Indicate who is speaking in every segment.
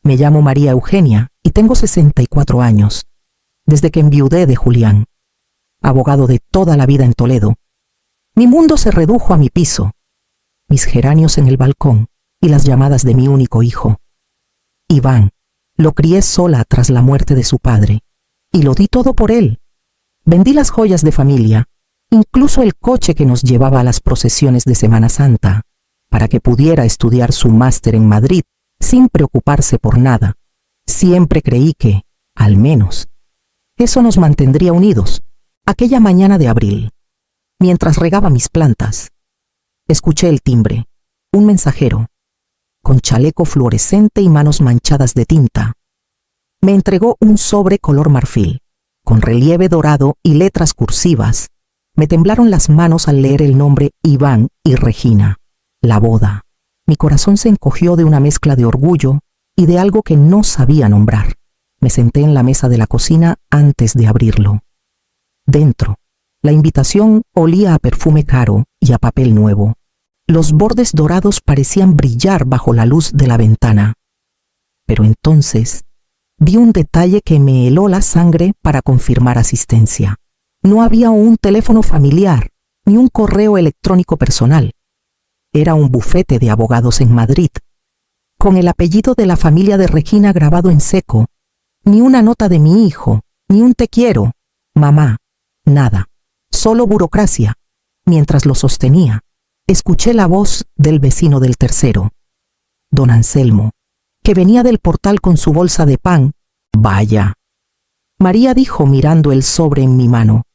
Speaker 1: Me llamo María Eugenia y tengo 64 años, desde que enviudé de Julián, abogado de toda la vida en Toledo. Mi mundo se redujo a mi piso, mis geranios en el balcón y las llamadas de mi único hijo. Iván, lo crié sola tras la muerte de su padre, y lo di todo por él. Vendí las joyas de familia, incluso el coche que nos llevaba a las procesiones de Semana Santa, para que pudiera estudiar su máster en Madrid sin preocuparse por nada. Siempre creí que, al menos, eso nos mantendría unidos. Aquella mañana de abril, mientras regaba mis plantas, escuché el timbre, un mensajero, con chaleco fluorescente y manos manchadas de tinta. Me entregó un sobre color marfil, con relieve dorado y letras cursivas. Me temblaron las manos al leer el nombre Iván y Regina. La boda. Mi corazón se encogió de una mezcla de orgullo y de algo que no sabía nombrar. Me senté en la mesa de la cocina antes de abrirlo. Dentro, la invitación olía a perfume caro y a papel nuevo. Los bordes dorados parecían brillar bajo la luz de la ventana. Pero entonces vi un detalle que me heló la sangre para confirmar asistencia. No había un teléfono familiar ni un correo electrónico personal. Era un bufete de abogados en Madrid, con el apellido de la familia de Regina grabado en seco. Ni una nota de mi hijo, ni un te quiero, mamá, nada. Solo burocracia. Mientras lo sostenía, escuché la voz del vecino del tercero, don Anselmo, que venía del portal con su bolsa de pan. Vaya. María dijo mirando el sobre en mi mano.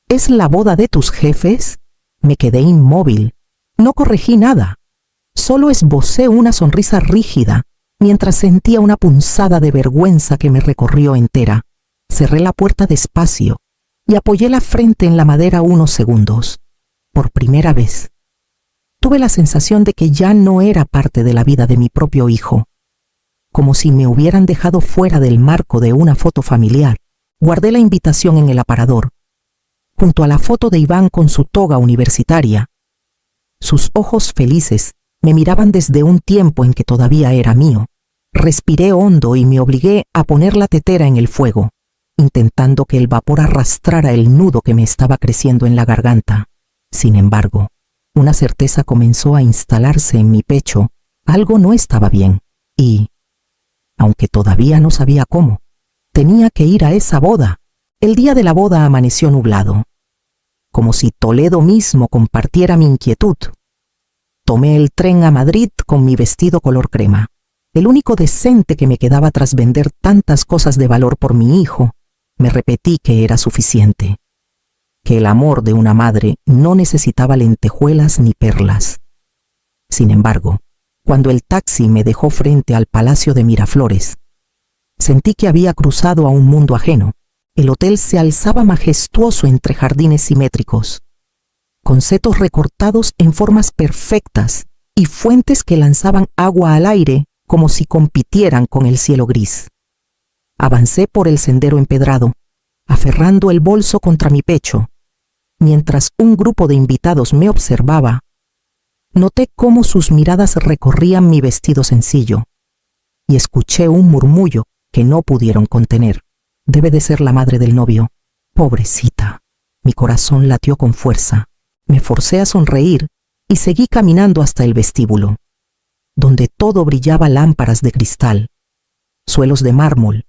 Speaker 1: ¿Es la boda de tus jefes? Me quedé inmóvil. No corregí nada. Solo esbocé una sonrisa rígida mientras sentía una punzada de vergüenza que me recorrió entera. Cerré la puerta despacio y apoyé la frente en la madera unos segundos. Por primera vez, tuve la sensación de que ya no era parte de la vida de mi propio hijo. Como si me hubieran dejado fuera del marco de una foto familiar. Guardé la invitación en el aparador, junto a la foto de Iván con su toga universitaria. Sus ojos felices me miraban desde un tiempo en que todavía era mío. Respiré hondo y me obligué a poner la tetera en el fuego, intentando que el vapor arrastrara el nudo que me estaba creciendo en la garganta. Sin embargo, una certeza comenzó a instalarse en mi pecho. Algo no estaba bien y, aunque todavía no sabía cómo, tenía que ir a esa boda. El día de la boda amaneció nublado, como si Toledo mismo compartiera mi inquietud. Tomé el tren a Madrid con mi vestido color crema, el único decente que me quedaba tras vender tantas cosas de valor por mi hijo. Me repetí que era suficiente, que el amor de una madre no necesitaba lentejuelas ni perlas. Sin embargo, cuando el taxi me dejó frente al Palacio de Miraflores, sentí que había cruzado a un mundo ajeno. El hotel se alzaba majestuoso entre jardines simétricos, con setos recortados en formas perfectas y fuentes que lanzaban agua al aire como si compitieran con el cielo gris. Avancé por el sendero empedrado, aferrando el bolso contra mi pecho. Mientras un grupo de invitados me observaba, noté cómo sus miradas recorrían mi vestido sencillo y escuché un murmullo que no pudieron contener. Debe de ser la madre del novio. Pobrecita. Mi corazón latió con fuerza. Me forcé a sonreír y seguí caminando hasta el vestíbulo, donde todo brillaba lámparas de cristal, suelos de mármol,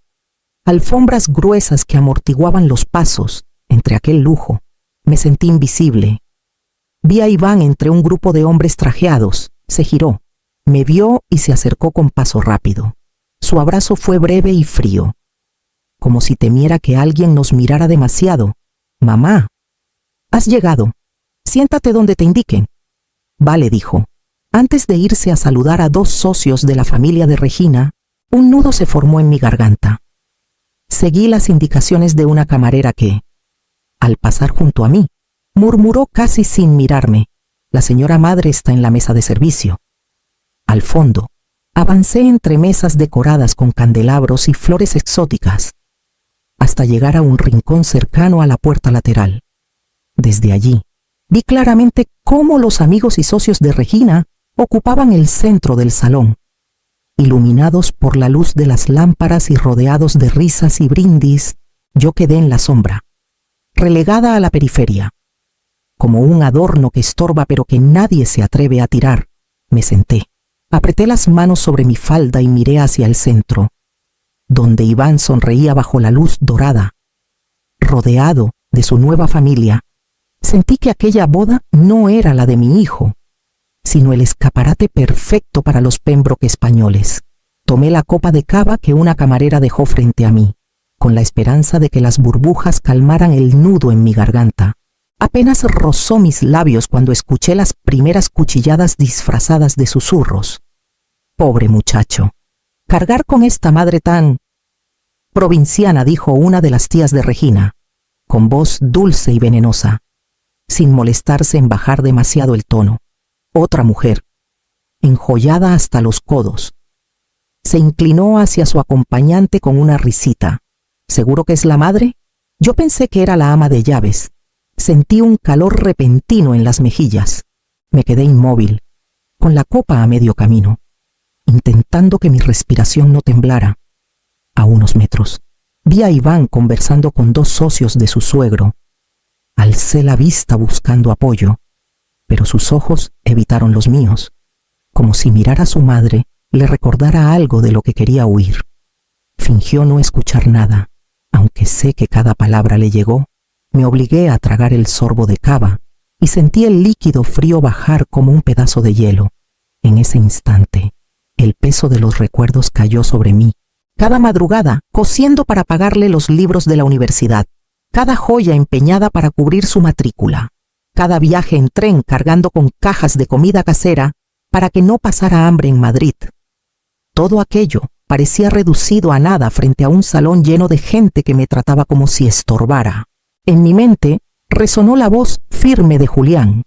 Speaker 1: alfombras gruesas que amortiguaban los pasos. Entre aquel lujo, me sentí invisible. Vi a Iván entre un grupo de hombres trajeados. Se giró, me vio y se acercó con paso rápido. Su abrazo fue breve y frío, como si temiera que alguien nos mirara demasiado. Mamá, has llegado. Siéntate donde te indiquen. Vale, dijo. Antes de irse a saludar a dos socios de la familia de Regina, un nudo se formó en mi garganta. Seguí las indicaciones de una camarera que, al pasar junto a mí, murmuró casi sin mirarme: la señora madre está en la mesa de servicio. Al fondo, avancé entre mesas decoradas con candelabros y flores exóticas, hasta llegar a un rincón cercano a la puerta lateral. Desde allí, vi claramente cómo los amigos y socios de Regina ocupaban el centro del salón. Iluminados por la luz de las lámparas y rodeados de risas y brindis, yo quedé en la sombra, relegada a la periferia. Como un adorno que estorba pero que nadie se atreve a tirar, me senté. Apreté las manos sobre mi falda y miré hacia el centro, donde Iván sonreía bajo la luz dorada. Rodeado de su nueva familia, sentí que aquella boda no era la de mi hijo, sino el escaparate perfecto para los Pembroke españoles. Tomé la copa de cava que una camarera dejó frente a mí, con la esperanza de que las burbujas calmaran el nudo en mi garganta. Apenas rozó mis labios cuando escuché las primeras cuchilladas disfrazadas de susurros. Pobre muchacho, cargar con esta madre tan provinciana, dijo una de las tías de Regina, con voz dulce y venenosa, sin molestarse en bajar demasiado el tono. Otra mujer, enjollada hasta los codos, se inclinó hacia su acompañante con una risita. ¿Seguro que es la madre? Yo pensé que era la ama de llaves. Sentí un calor repentino en las mejillas. Me quedé inmóvil, con la copa a medio camino, intentando que mi respiración no temblara. A unos metros, vi a Iván conversando con dos socios de su suegro. Alcé la vista buscando apoyo, pero sus ojos evitaron los míos, como si mirar a su madre le recordara algo de lo que quería huir. Fingió no escuchar nada, aunque sé que cada palabra le llegó. Me obligué a tragar el sorbo de cava y sentí el líquido frío bajar como un pedazo de hielo. En ese instante, el peso de los recuerdos cayó sobre mí. Cada madrugada, cosiendo para pagarle los libros de la universidad. Cada joya empeñada para cubrir su matrícula. Cada viaje en tren cargando con cajas de comida casera para que no pasara hambre en Madrid. Todo aquello parecía reducido a nada frente a un salón lleno de gente que me trataba como si estorbara. En mi mente resonó la voz firme de Julián,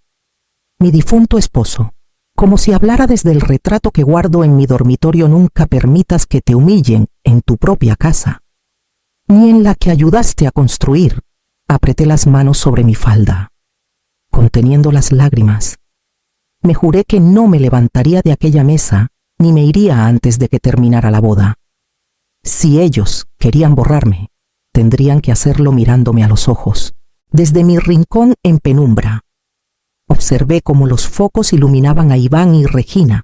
Speaker 1: mi difunto esposo, como si hablara desde el retrato que guardo en mi dormitorio. Nunca permitas que te humillen en tu propia casa, ni en la que ayudaste a construir. Apreté las manos sobre mi falda, conteniendo las lágrimas. Me juré que no me levantaría de aquella mesa, ni me iría antes de que terminara la boda. Si ellos querían borrarme, tendrían que hacerlo mirándome a los ojos. Desde mi rincón en penumbra, observé cómo los focos iluminaban a Iván y Regina,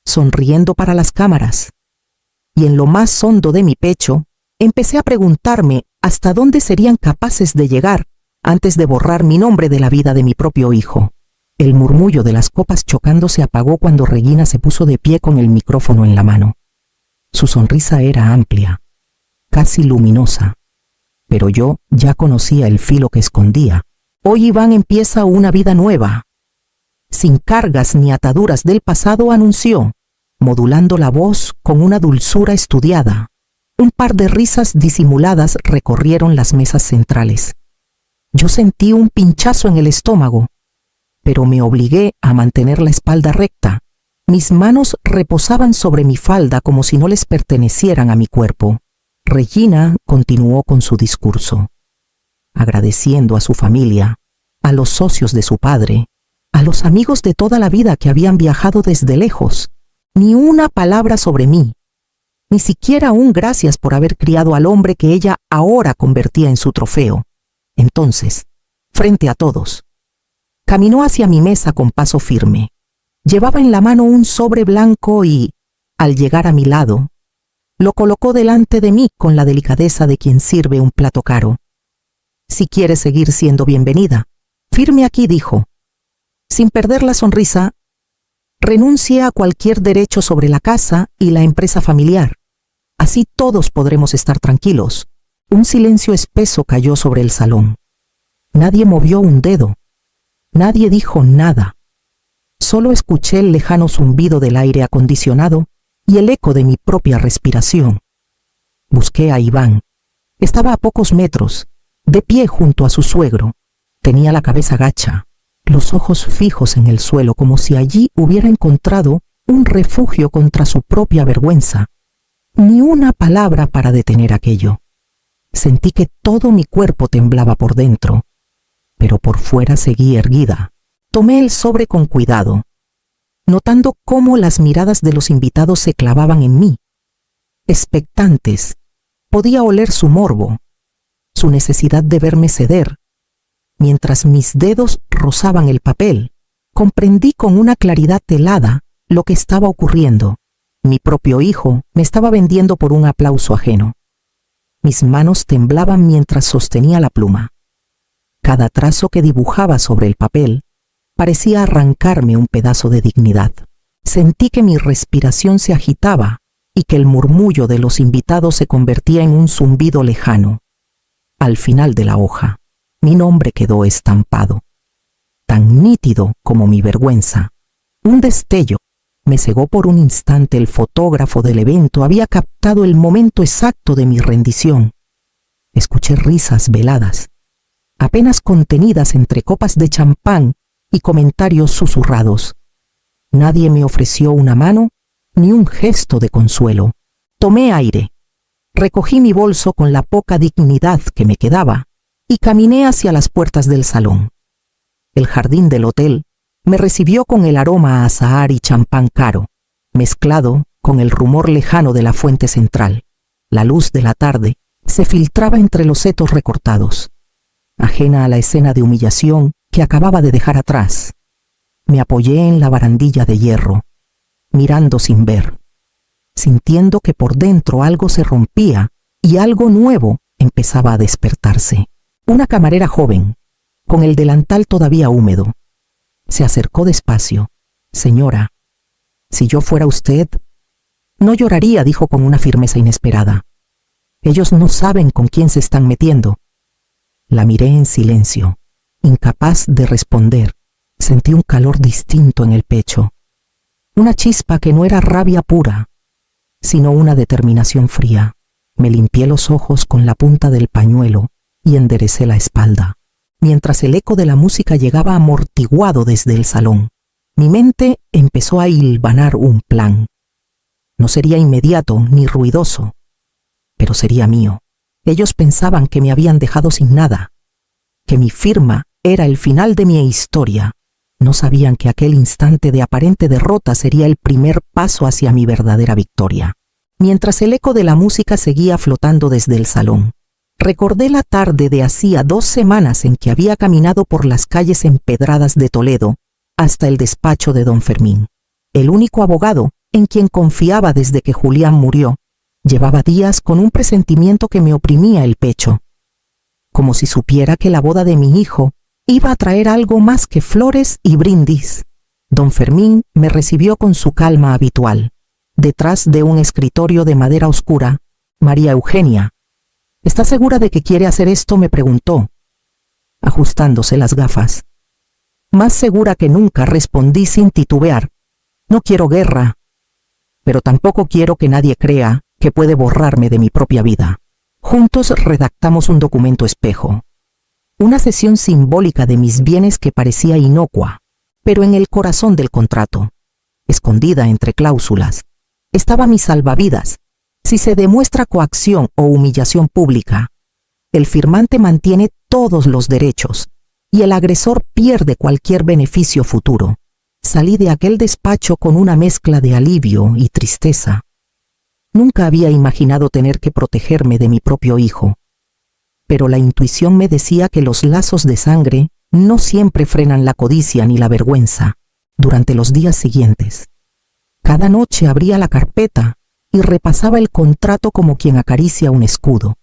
Speaker 1: sonriendo para las cámaras, y en lo más hondo de mi pecho, empecé a preguntarme hasta dónde serían capaces de llegar antes de borrar mi nombre de la vida de mi propio hijo. El murmullo de las copas chocando se apagó cuando Regina se puso de pie con el micrófono en la mano. Su sonrisa era amplia, casi luminosa, pero yo ya conocía el filo que escondía. Hoy Iván empieza una vida nueva. Sin cargas ni ataduras del pasado, anunció, modulando la voz con una dulzura estudiada. Un par de risas disimuladas recorrieron las mesas centrales. Yo sentí un pinchazo en el estómago, pero me obligué a mantener la espalda recta. Mis manos reposaban sobre mi falda como si no les pertenecieran a mi cuerpo. Regina continuó con su discurso, agradeciendo a su familia, a los socios de su padre, a los amigos de toda la vida que habían viajado desde lejos. Ni una palabra sobre mí, ni siquiera un gracias por haber criado al hombre que ella ahora convertía en su trofeo. Entonces, frente a todos, caminó hacia mi mesa con paso firme. Llevaba en la mano un sobre blanco y, al llegar a mi lado, lo colocó delante de mí con la delicadeza de quien sirve un plato caro. Si quieres seguir siendo bienvenida, firme aquí, dijo. Sin perder la sonrisa, renuncie a cualquier derecho sobre la casa y la empresa familiar. Así todos podremos estar tranquilos. Un silencio espeso cayó sobre el salón. Nadie movió un dedo. Nadie dijo nada. Solo escuché el lejano zumbido del aire acondicionado y el eco de mi propia respiración. Busqué a Iván. Estaba a pocos metros, de pie junto a su suegro. Tenía la cabeza gacha, los ojos fijos en el suelo, como si allí hubiera encontrado un refugio contra su propia vergüenza. Ni una palabra para detener aquello. Sentí que todo mi cuerpo temblaba por dentro, pero por fuera seguí erguida. Tomé el sobre con cuidado. notando cómo las miradas de los invitados se clavaban en mí. Expectantes, podía oler su morbo, su necesidad de verme ceder. Mientras mis dedos rozaban el papel, comprendí con una claridad helada lo que estaba ocurriendo. Mi propio hijo me estaba vendiendo por un aplauso ajeno. Mis manos temblaban mientras sostenía la pluma. Cada trazo que dibujaba sobre el papel parecía arrancarme un pedazo de dignidad. Sentí que mi respiración se agitaba y que el murmullo de los invitados se convertía en un zumbido lejano. Al final de la hoja, mi nombre quedó estampado, tan nítido como mi vergüenza. Un destello me cegó por un instante. El fotógrafo del evento había captado el momento exacto de mi rendición. Escuché risas veladas, apenas contenidas entre copas de champán y comentarios susurrados. Nadie me ofreció una mano ni un gesto de consuelo. Tomé aire, recogí mi bolso con la poca dignidad que me quedaba y caminé hacia las puertas del salón. El jardín del hotel me recibió con el aroma a azahar y champán caro, mezclado con el rumor lejano de la fuente central. La luz de la tarde se filtraba entre los setos recortados. Ajena a la escena de humillación que acababa de dejar atrás, me apoyé en la barandilla de hierro, mirando sin ver, sintiendo que por dentro algo se rompía y algo nuevo empezaba a despertarse. Una camarera joven, con el delantal todavía húmedo, se acercó despacio. «Señora, si yo fuera usted, no lloraría», dijo con una firmeza inesperada. «Ellos no saben con quién se están metiendo». La miré en silencio, incapaz de responder. Sentí un calor distinto en el pecho, una chispa que no era rabia pura, sino una determinación fría. Me limpié los ojos con la punta del pañuelo y enderecé la espalda, mientras el eco de la música llegaba amortiguado desde el salón. Mi mente empezó a hilvanar un plan. No sería inmediato ni ruidoso, pero sería mío. Ellos pensaban que me habían dejado sin nada, que mi firma era el final de mi historia. No sabían que aquel instante de aparente derrota sería el primer paso hacia mi verdadera victoria. Mientras el eco de la música seguía flotando desde el salón, recordé la tarde de hacía 2 semanas en que había caminado por las calles empedradas de Toledo hasta el despacho de don Fermín. El único abogado en quien confiaba desde que Julián murió. Llevaba días con un presentimiento que me oprimía el pecho, como si supiera que la boda de mi hijo iba a traer algo más que flores y brindis. Don Fermín me recibió con su calma habitual. Detrás de un escritorio de madera oscura, María Eugenia. «¿Está segura de que quiere hacer esto?», me preguntó, ajustándose las gafas. «Más segura que nunca», respondí sin titubear. «No quiero guerra, pero tampoco quiero que nadie crea que puede borrarme de mi propia vida». Juntos redactamos un documento espejo, una cesión simbólica de mis bienes que parecía inocua, pero en el corazón del contrato, escondida entre cláusulas, estaba mi salvavidas. Si se demuestra coacción o humillación pública, el firmante mantiene todos los derechos y el agresor pierde cualquier beneficio futuro. Salí de aquel despacho con una mezcla de alivio y tristeza. Nunca había imaginado tener que protegerme de mi propio hijo, pero la intuición me decía que los lazos de sangre no siempre frenan la codicia ni la vergüenza. Durante los días siguientes, cada noche abría la carpeta y repasaba el contrato como quien acaricia un escudo.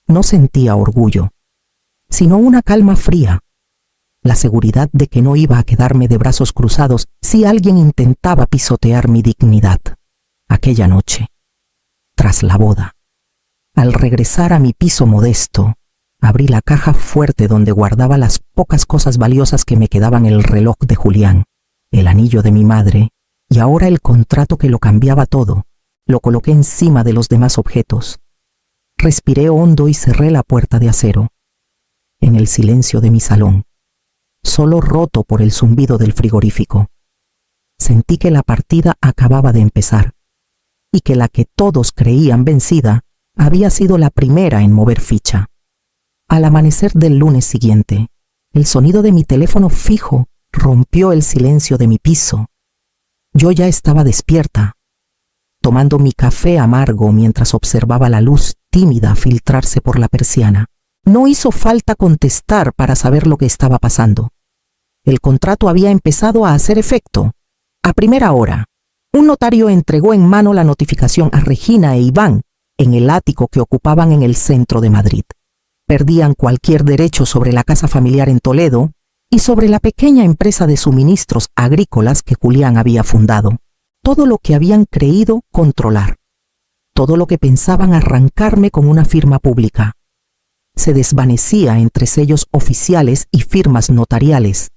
Speaker 1: No sentía orgullo, sino una calma fría, la seguridad de que no iba a quedarme de brazos cruzados si alguien intentaba pisotear mi dignidad. Aquella noche, tras la boda, al regresar a mi piso modesto, abrí la caja fuerte donde guardaba las pocas cosas valiosas que me quedaban: el reloj de Julián, el anillo de mi madre y ahora el contrato que lo cambiaba todo. Lo coloqué encima de los demás objetos. Respiré hondo y cerré la puerta de acero. En el silencio de mi salón, solo roto por el zumbido del frigorífico, sentí que la partida acababa de empezar y que la que todos creían vencida había sido la primera en mover ficha. Al amanecer del lunes siguiente, el sonido de mi teléfono fijo rompió el silencio de mi piso. Yo ya estaba despierta, tomando mi café amargo mientras observaba la luz tímida filtrarse por la persiana. No hizo falta contestar para saber lo que estaba pasando. El contrato había empezado a hacer efecto. A primera hora, un notario entregó en mano la notificación a Regina e Iván en el ático que ocupaban en el centro de Madrid. Perdían cualquier derecho sobre la casa familiar en Toledo y sobre la pequeña empresa de suministros agrícolas que Julián había fundado. Todo lo que habían creído controlar. Todo lo que pensaban arrancarme con una firma pública. Se desvanecía entre sellos oficiales y firmas notariales.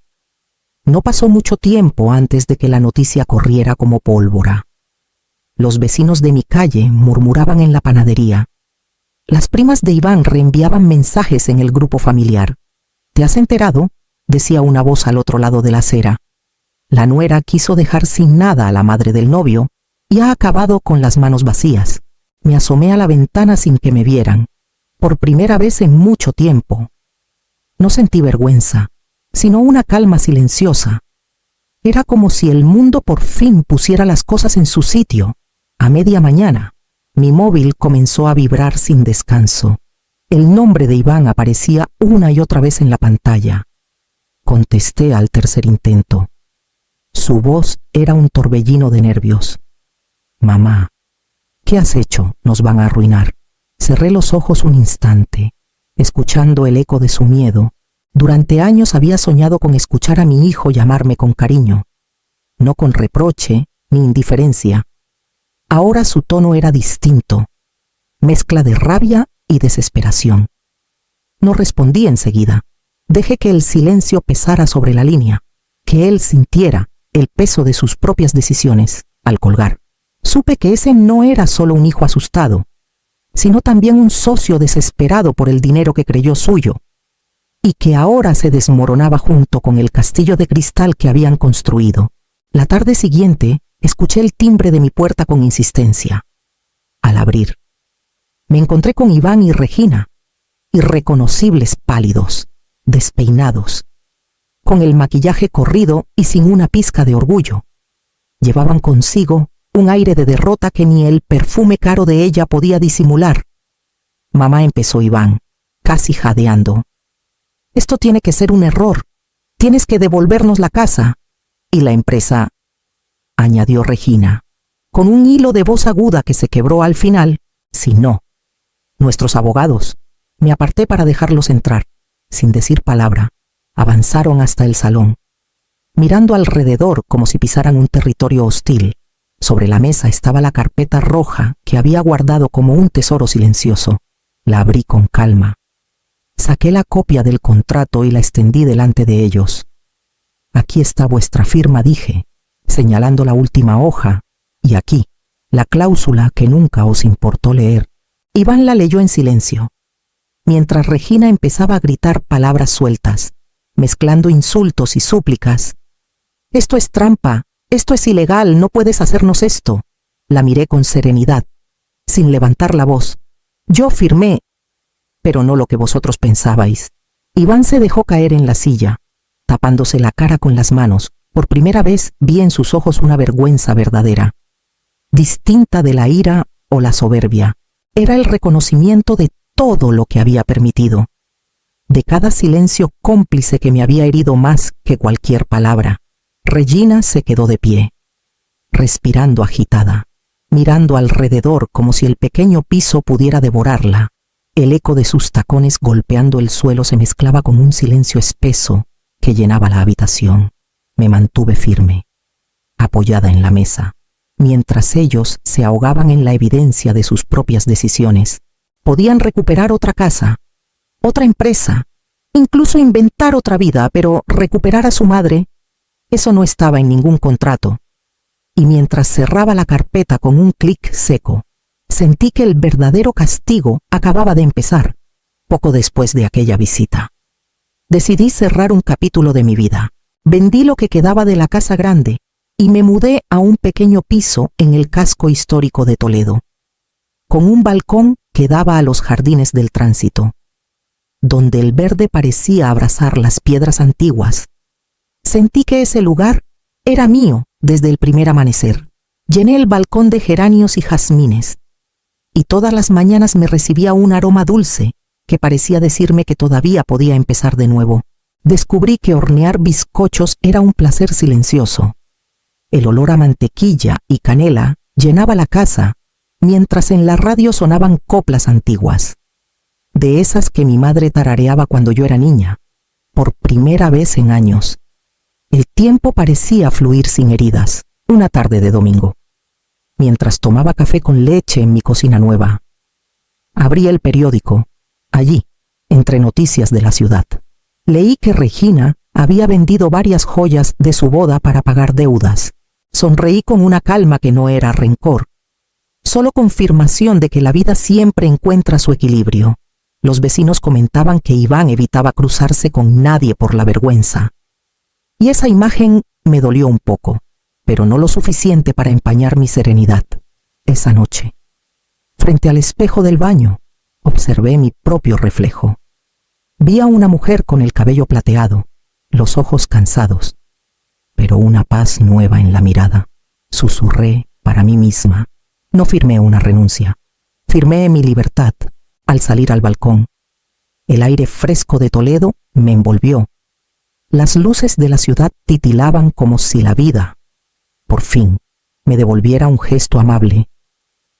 Speaker 1: No pasó mucho tiempo antes de que la noticia corriera como pólvora. Los vecinos de mi calle murmuraban en la panadería. Las primas de Iván reenviaban mensajes en el grupo familiar. ¿Te has enterado?, decía una voz al otro lado de la acera. La nuera quiso dejar sin nada a la madre del novio y ha acabado con las manos vacías. Me asomé a la ventana sin que me vieran, por primera vez en mucho tiempo. No sentí vergüenza, sino una calma silenciosa. Era como si el mundo por fin pusiera las cosas en su sitio. A media mañana, mi móvil comenzó a vibrar sin descanso. El nombre de Iván aparecía una y otra vez en la pantalla. Contesté al tercer intento. Su voz era un torbellino de nervios. Mamá, ¿qué has hecho? Nos van a arruinar. Cerré los ojos un instante, escuchando el eco de su miedo. Durante años había soñado con escuchar a mi hijo llamarme con cariño, no con reproche ni indiferencia. Ahora su tono era distinto, mezcla de rabia y desesperación. No respondí enseguida. Dejé que el silencio pesara sobre la línea, que él sintiera el peso de sus propias decisiones al colgar. Supe que ese no era solo un hijo asustado, sino también un socio desesperado por el dinero que creyó suyo, y que ahora se desmoronaba junto con el castillo de cristal que habían construido. La tarde siguiente, escuché el timbre de mi puerta con insistencia. Al abrir, me encontré con Iván y Regina, irreconocibles pálidos, despeinados, con el maquillaje corrido y sin una pizca de orgullo. Llevaban consigo un aire de derrota que ni el perfume caro de ella podía disimular. Mamá, empezó Iván, casi jadeando. Esto tiene que ser un error. Tienes que devolvernos la casa. Y la empresa, añadió Regina, con un hilo de voz aguda que se quebró al final. Si no, nuestros abogados. Me aparté para dejarlos entrar. Sin decir palabra, avanzaron hasta el salón, mirando alrededor como si pisaran un territorio hostil. Sobre la mesa estaba la carpeta roja que había guardado como un tesoro silencioso. La abrí con calma. Saqué la copia del contrato y la extendí delante de ellos. Aquí está vuestra firma, dije, señalando la última hoja, y aquí, la cláusula que nunca os importó leer. Iván la leyó en silencio, mientras Regina empezaba a gritar palabras sueltas, mezclando insultos y súplicas. Esto es trampa, esto es ilegal, no puedes hacernos esto. La miré con serenidad, sin levantar la voz. Yo firmé, pero no lo que vosotros pensabais. Iván se dejó caer en la silla, tapándose la cara con las manos. Por primera vez vi en sus ojos una vergüenza verdadera, distinta de la ira o la soberbia. Era el reconocimiento de todo lo que había permitido, de cada silencio cómplice que me había herido más que cualquier palabra. Regina se quedó de pie, respirando agitada, mirando alrededor como si el pequeño piso pudiera devorarla. El eco de sus tacones golpeando el suelo se mezclaba con un silencio espeso que llenaba la habitación. Me mantuve firme, apoyada en la mesa, mientras ellos se ahogaban en la evidencia de sus propias decisiones. Podían recuperar otra casa, otra empresa, incluso inventar otra vida, pero recuperar a su madre, eso no estaba en ningún contrato. Y mientras cerraba la carpeta con un clic seco, sentí que el verdadero castigo acababa de empezar, poco después de aquella visita. Decidí cerrar un capítulo de mi vida. Vendí lo que quedaba de la casa grande y me mudé a un pequeño piso en el casco histórico de Toledo, con un balcón que daba a los jardines del Tránsito, donde el verde parecía abrazar las piedras antiguas. Sentí que ese lugar era mío desde el primer amanecer. Llené el balcón de geranios y jazmines, y todas las mañanas me recibía un aroma dulce que parecía decirme que todavía podía empezar de nuevo. Descubrí que hornear bizcochos era un placer silencioso. El olor a mantequilla y canela llenaba la casa, mientras en la radio sonaban coplas antiguas, de esas que mi madre tarareaba cuando yo era niña, por primera vez en años. El tiempo parecía fluir sin heridas. Una tarde de domingo, mientras tomaba café con leche en mi cocina nueva, abrí el periódico. Allí, entre noticias de la ciudad, leí que Regina había vendido varias joyas de su boda para pagar deudas. Sonreí con una calma que no era rencor, solo confirmación de que la vida siempre encuentra su equilibrio. Los vecinos comentaban que Iván evitaba cruzarse con nadie por la vergüenza, y esa imagen me dolió un poco, pero no lo suficiente para empañar mi serenidad. Esa noche, frente al espejo del baño, observé mi propio reflejo. Vi a una mujer con el cabello plateado, los ojos cansados, pero una paz nueva en la mirada. Susurré para mí misma. No firmé una renuncia. Firmé mi libertad al salir al balcón. El aire fresco de Toledo me envolvió. Las luces de la ciudad titilaban como si la vida, por fin, me devolviera un gesto amable.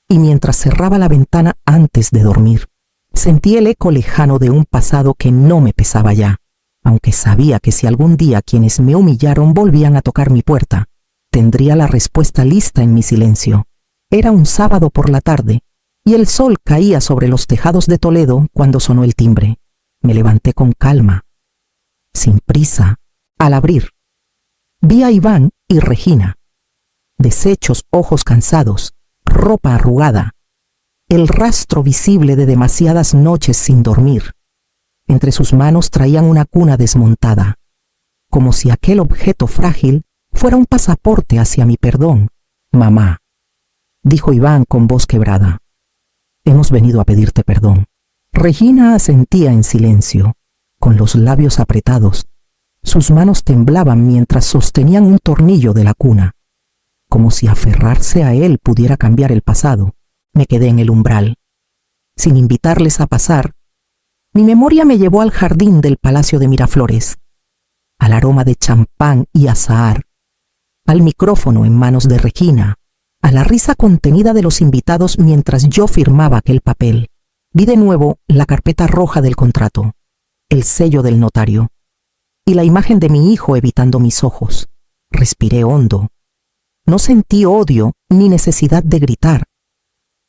Speaker 1: Y mientras cerraba la ventana antes de dormir, sentí el eco lejano de un pasado que no me pesaba ya, aunque sabía que si algún día quienes me humillaron volvían a tocar mi puerta, tendría la respuesta lista en mi silencio. Era un sábado por la tarde, y el sol caía sobre los tejados de Toledo cuando sonó el timbre. Me levanté con calma, sin prisa. Al abrir, vi a Iván y Regina, deshechos ojos cansados, ropa arrugada, el rastro visible de demasiadas noches sin dormir. Entre sus manos traían una cuna desmontada, como si aquel objeto frágil fuera un pasaporte hacia mi perdón. «Mamá», dijo Iván con voz quebrada, «hemos venido a pedirte perdón». Regina asentía en silencio, con los labios apretados. Sus manos temblaban mientras sostenían un tornillo de la cuna, como si aferrarse a él pudiera cambiar el pasado. Me quedé en el umbral. Sin invitarles a pasar, mi memoria me llevó al jardín del Palacio de Miraflores, al aroma de champán y azahar, al micrófono en manos de Regina, a la risa contenida de los invitados mientras yo firmaba aquel papel. Vi de nuevo la carpeta roja del contrato, el sello del notario, y la imagen de mi hijo evitando mis ojos. Respiré hondo. No sentí odio ni necesidad de gritar.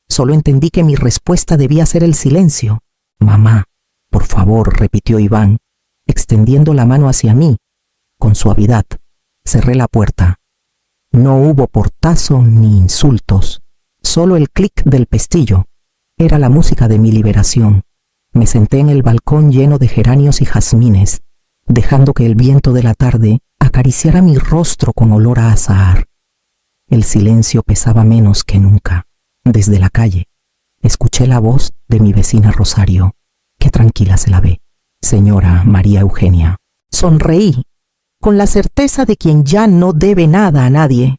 Speaker 1: Solo entendí que mi respuesta debía ser el silencio. «Mamá, por favor», repitió Iván, extendiendo la mano hacia mí. Con suavidad, cerré la puerta. No hubo portazo ni insultos, solo el clic del pestillo. Era la música de mi liberación. Me senté en el balcón lleno de geranios y jazmines, dejando que el viento de la tarde acariciara mi rostro con olor a azahar. El silencio pesaba menos que nunca. Desde la calle, escuché la voz de mi vecina Rosario. «Qué tranquila se la ve, señora María Eugenia». Sonreí, con la certeza de quien ya no debe nada a nadie.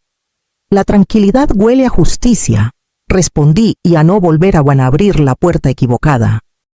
Speaker 1: «La tranquilidad huele a justicia», respondí, y a no volver a abrir la puerta equivocada.